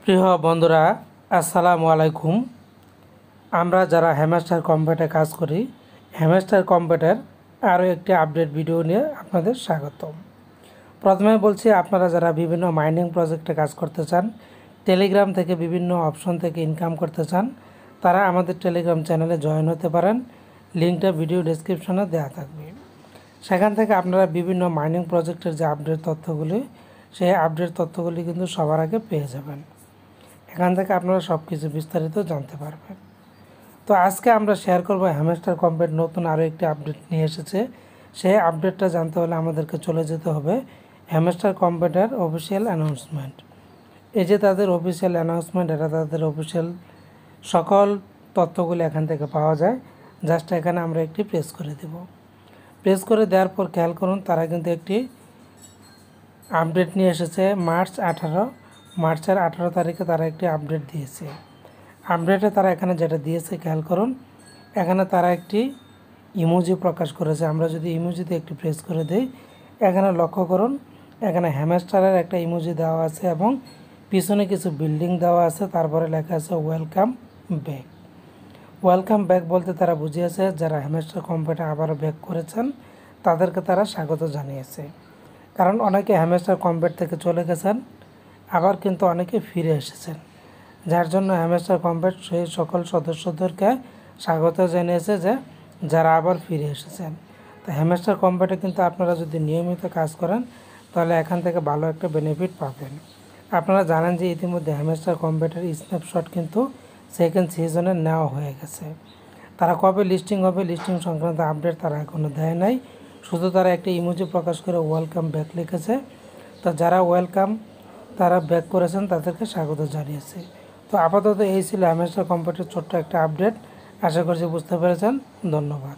প্রিয় বন্ধুরা, আসসালামু আলাইকুম। আমরা যারা হ্যামস্টার কম্পিউটারে কাজ করি, হ্যামস্টার কম্পিউটার আরও একটি আপডেট ভিডিও নিয়ে আপনাদের স্বাগতম। প্রথমে বলছি, আপনারা যারা বিভিন্ন মাইনিং প্রজেক্টে কাজ করতে চান, টেলিগ্রাম থেকে বিভিন্ন অপশন থেকে ইনকাম করতে চান, তারা আমাদের টেলিগ্রাম চ্যানেলে জয়েন হতে পারেন। লিঙ্কটা ভিডিও ডেসক্রিপশনে দেওয়া থাকবে। সেখান থেকে আপনারা বিভিন্ন মাইনিং প্রজেক্টের যে আপডেট তথ্যগুলি, সেই আপডেট তথ্যগুলি কিন্তু সবার আগে পেয়ে যাবেন। এখান থেকে আপনারা সব কিছু বিস্তারিত জানতে পারবেন। তো আজকে আমরা শেয়ার করব হ্যামস্টার কম্পিউটার নতুন আরও একটি আপডেট নিয়ে এসেছে। সেই আপডেটটা জানতে হলে আমাদেরকে চলে যেতে হবে হ্যামস্টার কম্পিউটার অফিসিয়াল অ্যানাউন্সমেন্ট। এই যে তাদের অফিসিয়াল অ্যানাউন্সমেন্ট, এটা তাদের অফিসিয়াল সকল তথ্যগুলি এখান থেকে পাওয়া যায়। জাস্ট এখানে আমরা একটি প্রেস করে দেব। প্রেস করে দেওয়ার পর খেয়াল করুন, তারা কিন্তু একটি আপডেট নিয়ে এসেছে। মার্চের 18 তারিখে তারা একটি আপডেট দিয়েছে। আপডেটে তারা এখানে যেটা দিয়েছে খেয়াল করুন, এখানে তারা একটি ইমোজি প্রকাশ করেছে। আমরা যদি ইমোজিতে একটি প্রেস করে দিই, এখানে লক্ষ্য করুন, এখানে হ্যামস্টারের একটা ইমোজি দেওয়া আছে এবং পিছনে কিছু বিল্ডিং দেওয়া আছে। তারপরে লেখা আছে ওয়েলকাম ব্যাক। ওয়েলকাম ব্যাক বলতে তারা বুঝিয়েছে যারা হ্যামস্টার কম্পিউটার আবারও ব্যাক করেছেন তাদেরকে তারা স্বাগত জানিয়েছে। কারণ অনেকে হ্যামস্টার কম্পিউটার থেকে চলে গেছেন, আবার কিন্তু অনেকে ফিরে এসেছেন, যার জন্য হ্যামস্টার কম্পিউটার সেই সকল সদস্যদেরকে স্বাগত জানিয়েছে যে যারা আবার ফিরে এসেছেন। তো হ্যামস্টার কম্পিউটার কিন্তু আপনারা যদি নিয়মিত কাজ করেন তাহলে এখান থেকে ভালো একটা বেনিফিট পাবেন। আপনারা জানেন যে ইতিমধ্যে হ্যামস্টার কম্পিউটার স্ন্যাপশট কিন্তু সেকেন্ড সিজনে নেওয়া হয়ে গেছে। তারা কবে লিস্টিং হবে, লিস্টিং সংক্রান্ত আপডেট তারা এখনও দেয় নাই। শুধু তারা একটা ইমোজি প্রকাশ করে ওয়েলকাম ব্যাক লিখেছে। তো যারা ওয়েলকাম তারা ব্যাক করেছেন তাদেরকে স্বাগত জানিয়েছে। তো আপাতত এই ছিল হ্যামস্টার কম্পিউটার ছোট্ট একটা আপডেট। আশা করছি বুঝতে পেরেছেন। ধন্যবাদ।